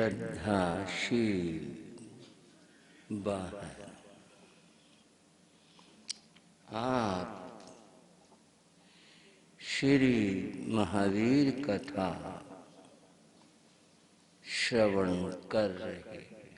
श्रद्धाशील बाहर आप श्री महावीर कथा श्रवण कर रहे हैं।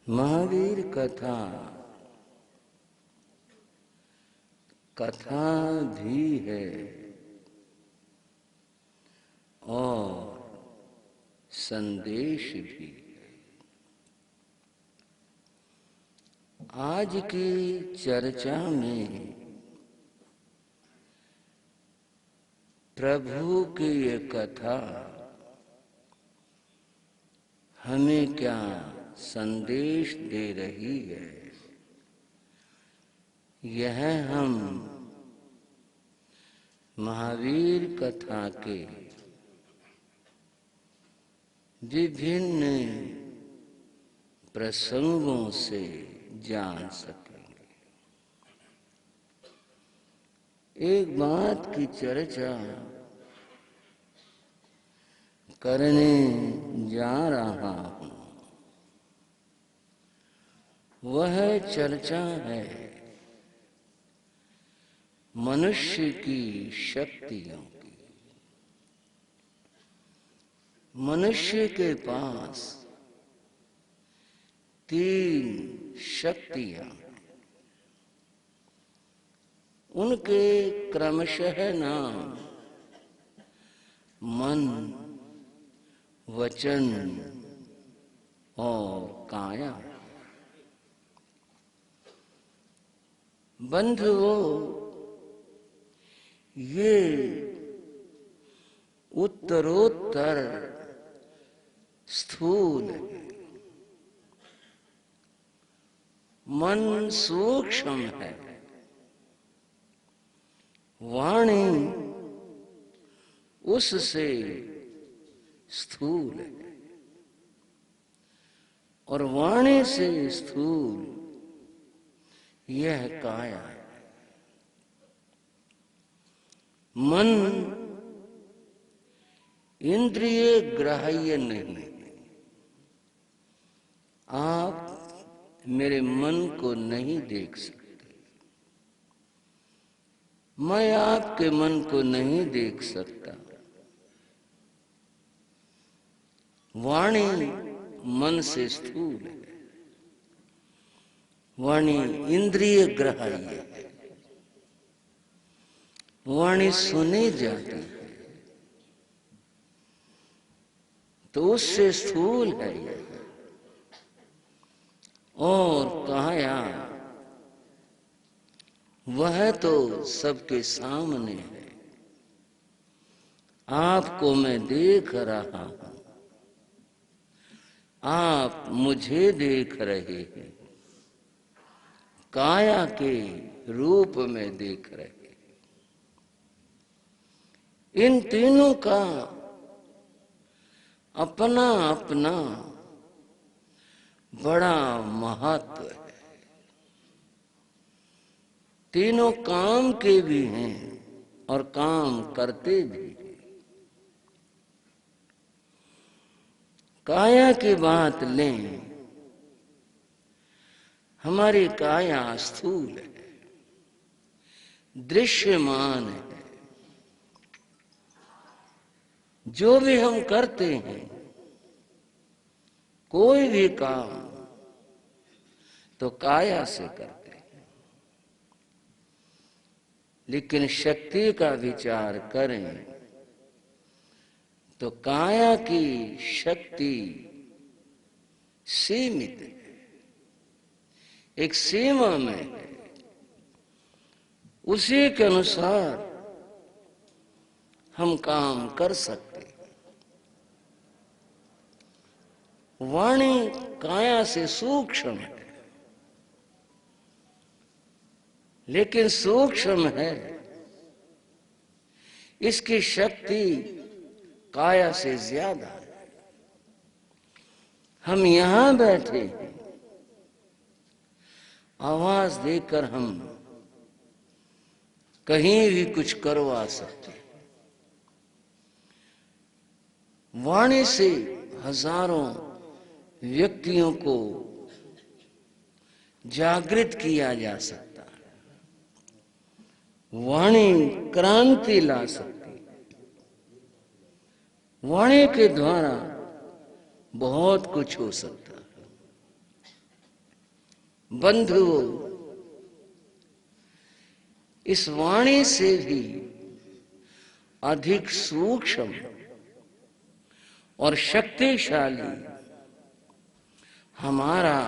महावीर कथा कथा भी है और संदेश भी है। आज की चर्चा में प्रभु की ये कथा हमें क्या संदेश दे रही है, यह हम महावीर कथा के विभिन्न प्रसंगों से जान सकेंगे। एक बात की चर्चा करने जा रहा हूं, वह चर्चा है मनुष्य की शक्तियों की। मनुष्य के पास 3 शक्तियां, उनके क्रमशः नाम मन, वचन और काया। बंधुओं, ये उत्तरोत्तर स्थूल है। मन सूक्ष्म है, वाणी उससे स्थूल है और वाणी से स्थूल यह काया है। मन इंद्रिय ग्राह्य नहीं। आप मेरे मन को नहीं देख सकते, मैं आपके मन को नहीं देख सकता। वाणी मन से स्थूल है, वाणी इंद्रिय ग्राह्य है, वाणी सुनी जाती है तो उससे स्थूल है यह। और काया वह तो सबके सामने है, आपको मैं देख रहा हूं, आप मुझे देख रहे हैं, काया के रूप में देख रहे हैं। इन तीनों का अपना अपना बड़ा महत्व है। तीनों काम के भी हैं और काम करते भी हैं। काया की बात लें, हमारी काया स्थूल है, दृश्यमान है। जो भी हम करते हैं, कोई भी काम तो काया से करते हैं। लेकिन शक्ति का विचार करें तो काया की शक्ति सीमित है, एक सीमा में है। उसी के अनुसार हम काम कर सकते हैं। वाणी काया से सूक्ष्म है, लेकिन सूक्ष्म है, इसकी शक्ति काया से ज्यादा है। हम यहां बैठे हैं, आवाज देकर हम कहीं भी कुछ करवा सकते हैं। वाणी से हजारों व्यक्तियों को जागृत किया जा सकता है। वाणी क्रांति ला सकती है। वाणी के द्वारा बहुत कुछ हो सकता है। बंधुओं, इस वाणी से भी अधिक सूक्ष्म और शक्तिशाली हमारा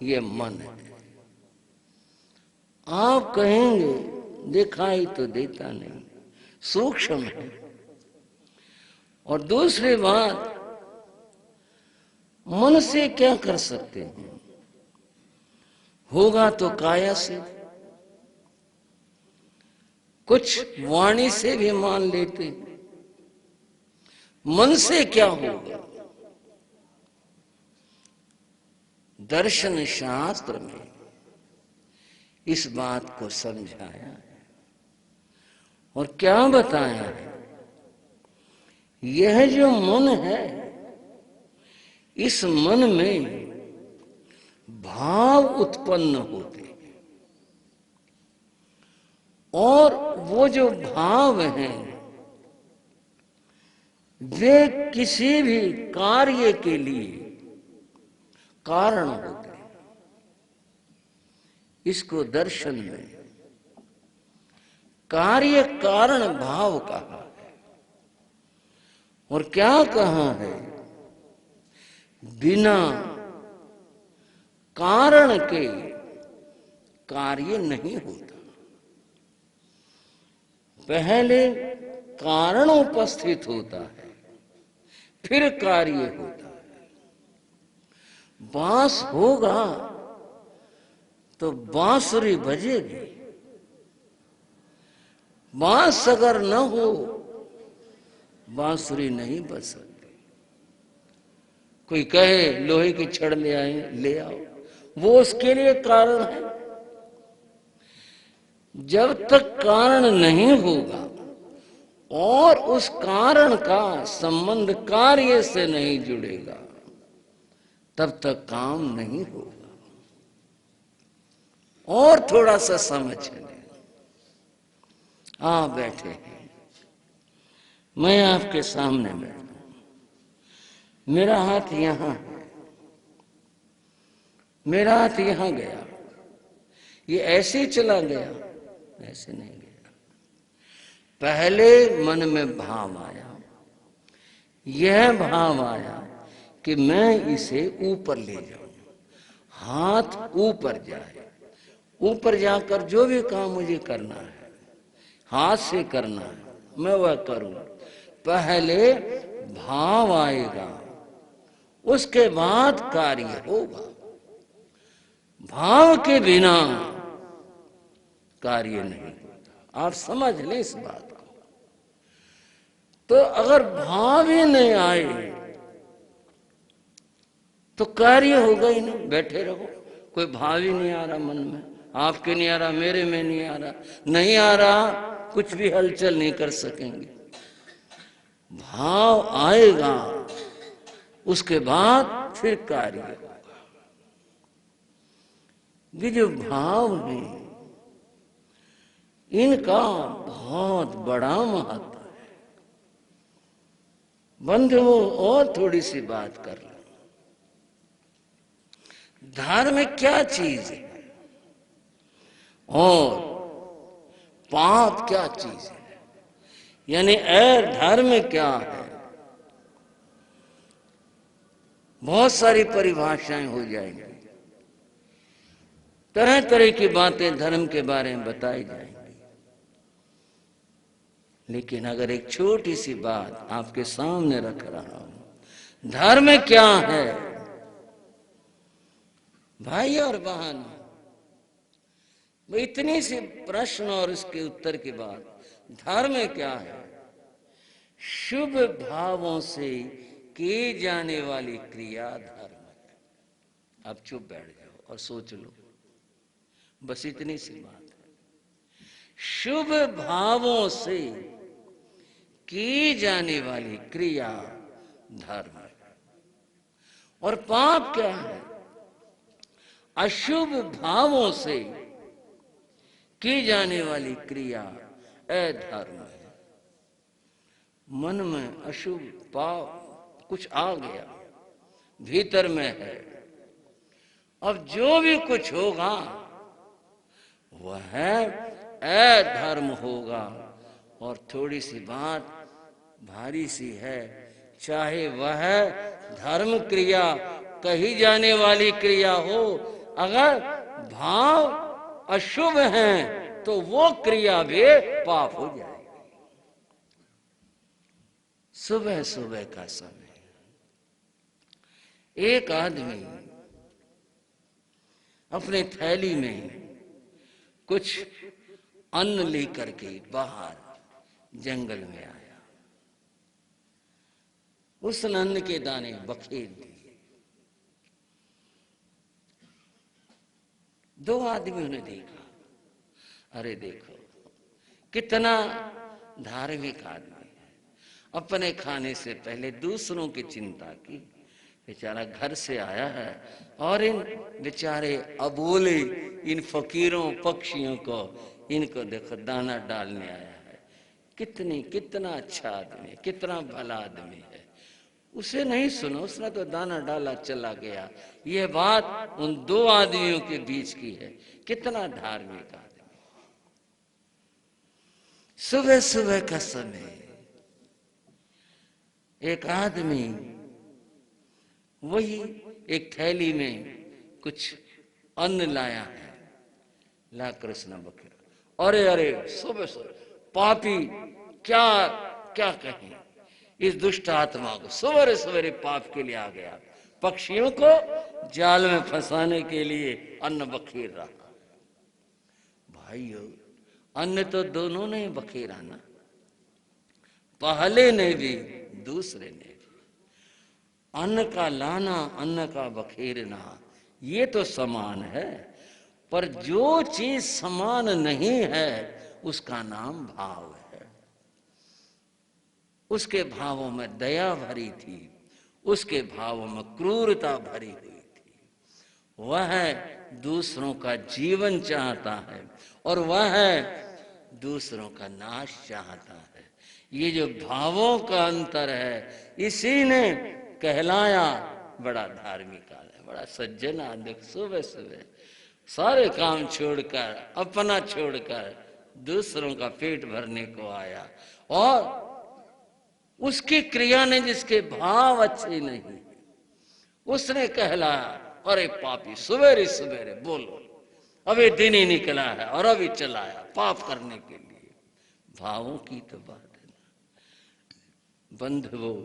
ये मन है। आप कहेंगे दिखाई तो देता नहीं, सूक्ष्म है। और दूसरी बात, मन से क्या कर सकते हैं? होगा तो काया से, कुछ वाणी से भी मान लेते हैं। मन से क्या होगा? दर्शन शास्त्र में इस बात को समझाया है और क्या बताया है? यह जो मन है, इस मन में भाव उत्पन्न होते हैं और वो जो भाव हैं वे किसी भी कार्य के लिए कारण होते हैं। इसको दर्शन में कार्य कारण भाव कहा है। और क्या कहा है? बिना कारण के कार्य नहीं होता। पहले कारण उपस्थित होता है, फिर कार्य होता है। बांस होगा तो बांसुरी बजेगी। बांस अगर न हो, बांसुरी नहीं बज सकती। कोई कहे लोहे की छड़ ले आए, ले आओ, वो उसके लिए कारण है। जब तक कारण नहीं होगा और उस कारण का संबंध कार्य से नहीं जुड़ेगा, तब तक काम नहीं होगा। और थोड़ा सा समझ लें। आप बैठे हैं, मैं आपके सामने बैठा हूं, मेरा हाथ यहां है, मेरा हाथ यहां गया, ये ऐसे ही चला गया? ऐसे नहीं गया। पहले मन में भाव आया, यह भाव आया कि मैं इसे ऊपर ले जाऊं, हाथ ऊपर जाए, ऊपर जाकर जो भी काम मुझे करना है, हाथ से करना है, मैं वह करूं। पहले भाव आएगा, उसके बाद कार्य होगा। भाव के बिना कार्य नहीं होता। आप समझ लें इस बात को। तो अगर भाव ही नहीं आए तो कार्य होगा ही नहीं। बैठे रहो, कोई भाव ही नहीं आ रहा मन में, आपके नहीं आ रहा, मेरे में नहीं आ रहा, नहीं आ रहा, कुछ भी हलचल नहीं कर सकेंगे। भाव आएगा, उसके बाद फिर कार्य होगा। ये जो भाव है, इनका बहुत बड़ा महत्व है। बंधुओं, और थोड़ी सी बात कर लो। धर्म क्या चीज है और पाप क्या चीज है? यानी धर्म क्या है? बहुत सारी परिभाषाएं हो जाएंगी, तरह तरह की बातें धर्म के बारे में बताई जाएंगी। लेकिन अगर एक छोटी सी बात आपके सामने रख रहा हूं, धर्म क्या है? भाई और बहन, इतनी सी प्रश्न और इसके उत्तर के बाद धर्म क्या है? शुभ भावों से की जाने वाली क्रिया धर्म है। अब चुप बैठ जाओ और सोच लो, बस इतनी सी बात है। शुभ भावों से की जाने वाली क्रिया धर्म। और पाप क्या है? अशुभ भावों से की जाने वाली क्रिया अधर्म है। मन में अशुभ पाप कुछ आ गया, भीतर में है, अब जो भी कुछ होगा वह अधर्म होगा। और थोड़ी सी बात भारी सी है, चाहे वह धर्म क्रिया कही जाने वाली क्रिया हो, अगर भाव अशुभ हैं तो वो क्रिया भी पाप हो जाएगी। सुबह सुबह का समय एक आदमी अपने थैली में कुछ अन्न लेकर के बाहर जंगल में आया। उस अन्न के दाने बखेर दिए। दो आदमियों ने देखा, अरे देखो कितना धार्मिक आदमी है, अपने खाने से पहले दूसरों की चिंता की। बेचारा घर से आया है और इन बेचारे अबोले इन फकीरों पक्षियों को, इनको देखो दाना डालने आया है। कितना अच्छा आदमी है, कितना भला आदमी है। उसे नहीं सुना, उसने तो दाना डाला चला गया। यह बात उन दो आदमियों के बीच की है। कितना धार्मिक आदमी। सुबह सुबह का समय एक आदमी वही एक थैली में कुछ अन्न लाया है, ला कृष्ण बखेरा। अरे अरे सुबह सुबह पापी, क्या क्या कहें इस दुष्ट आत्मा को, सवेरे सवेरे पाप के लिए आ गया, पक्षियों को जाल में फंसाने के लिए अन्न बखेर रहा। भाइयों, अन्न तो दोनों ने बखेरा ना, पहले ने भी दूसरे ने भी। अन्न का लाना, अन्न का बखेरना, ये तो समान है। पर जो चीज समान नहीं है उसका नाम भाव है। उसके भावों में दया भरी थी, उसके भावों में क्रूरता भरी हुई थी। वह दूसरों का जीवन चाहता है और वह दूसरों का नाश चाहता है। ये जो भावों का अंतर है, इसी ने कहलाया बड़ा धार्मिक आदमी, बड़ा सज्जन आदमी। सुबह सुबह सारे काम छोड़कर, अपना छोड़कर दूसरों का पेट भरने को आया। और उसकी क्रिया ने, जिसके भाव अच्छे नहीं, उसने कहलाया अरे पापी, सवेरे सवेरे बोलो, अभी दिन ही निकला है और अभी चलाया पाप करने के लिए। भावों की तो बात है ना बंधुओं,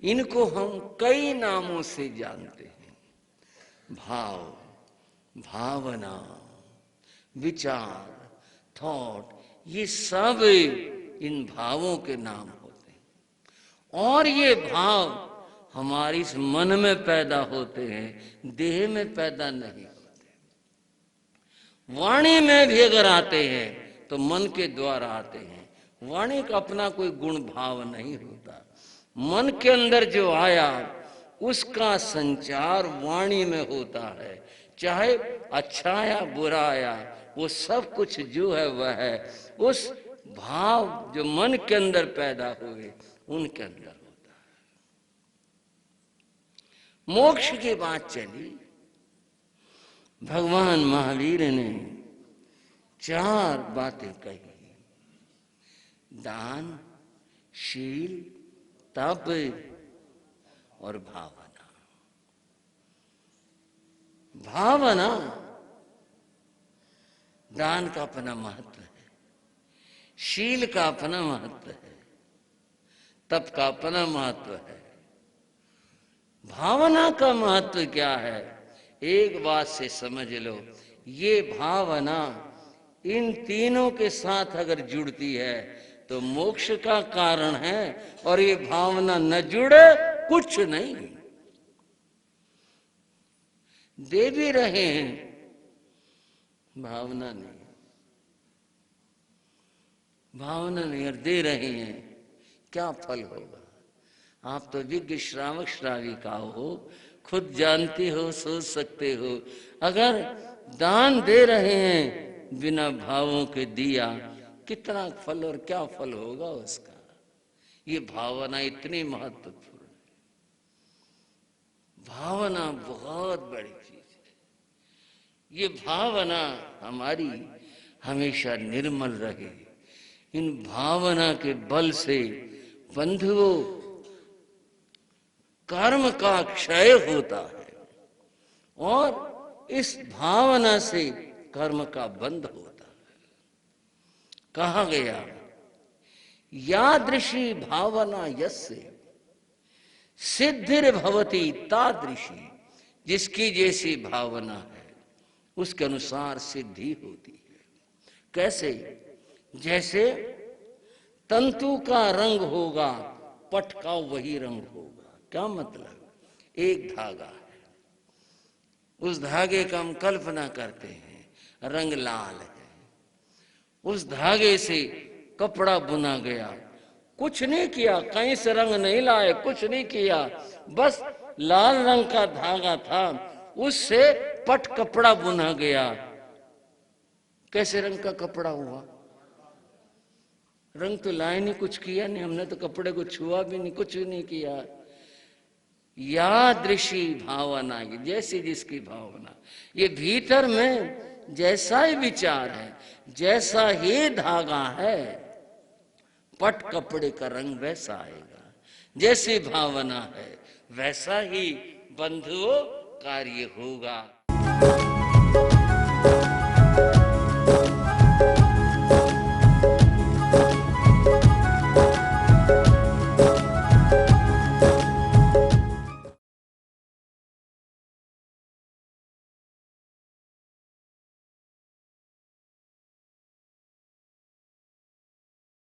इनको हम कई नामों से जानते हैं। भाव, भावना, विचार, थॉट, ये सब इन भावों के नाम होते हैं। और ये भाव हमारी इस मन में पैदा होते हैं, देह में पैदा नहीं होते। वाणी में भी अगर आते हैं तो मन के द्वारा आते हैं। वाणी का अपना कोई गुण भाव नहीं होता। मन के अंदर जो आया उसका संचार वाणी में होता है। चाहे अच्छा या बुरा आया, वो सब कुछ जो है वह है उस भाव जो मन के अंदर पैदा हुए उनके अंदर होता है। मोक्ष की बात चली, भगवान महावीर ने 4 बातें कही। दान, शील, तप और भावना। भावना, दान का अपना महत्व है, शील का अपना महत्व है, तप का अपना महत्व है। भावना का महत्व क्या है? एक बात से समझ लो, ये भावना इन तीनों के साथ अगर जुड़ती है तो मोक्ष का कारण है। और ये भावना न जुड़े कुछ नहीं। दे भी रहे हैं, भावना नहीं, भावना नहीं, और दे रहे हैं, क्या फल होगा? आप तो विज्ञ श्रावक श्राविका हो, खुद जानती हो, सोच सकते हो। अगर दान दे रहे हैं बिना भावों के दिया, कितना फल और क्या फल होगा उसका। ये भावना इतनी महत्वपूर्ण है। भावना बहुत बड़ी चीज है। ये भावना हमारी हमेशा निर्मल रहे। इन भावना के बल से बंधुओं कर्म का क्षय होता है और इस भावना से कर्म का बंध होता है। कहा गया यादृशी भावना यस्य सिद्धिर भवति तादृशी, जिसकी जैसी भावना है उसके अनुसार सिद्धि होती है। कैसे? जैसे तंतु का रंग होगा, पट का वही रंग होगा। क्या मतलब? एक धागा है, उस धागे का हम कल्पना करते हैं, रंग लाल है, उस धागे से कपड़ा बुना गया, कुछ नहीं किया, कहीं से रंग नहीं लाए, कुछ नहीं किया, बस लाल रंग का धागा था, उससे पट कपड़ा बुना गया। कैसे रंग का कपड़ा हुआ? रंग तो लाए नहीं, कुछ किया नहीं, हमने तो कपड़े को छुआ भी नहीं, कुछ भी नहीं किया। यादृशी भावना, जैसी जिसकी भावना, ये भीतर में जैसा ही विचार है, जैसा ही धागा है, पट कपड़े का रंग वैसा आएगा। जैसी भावना है वैसा ही बंधुओं कार्य होगा।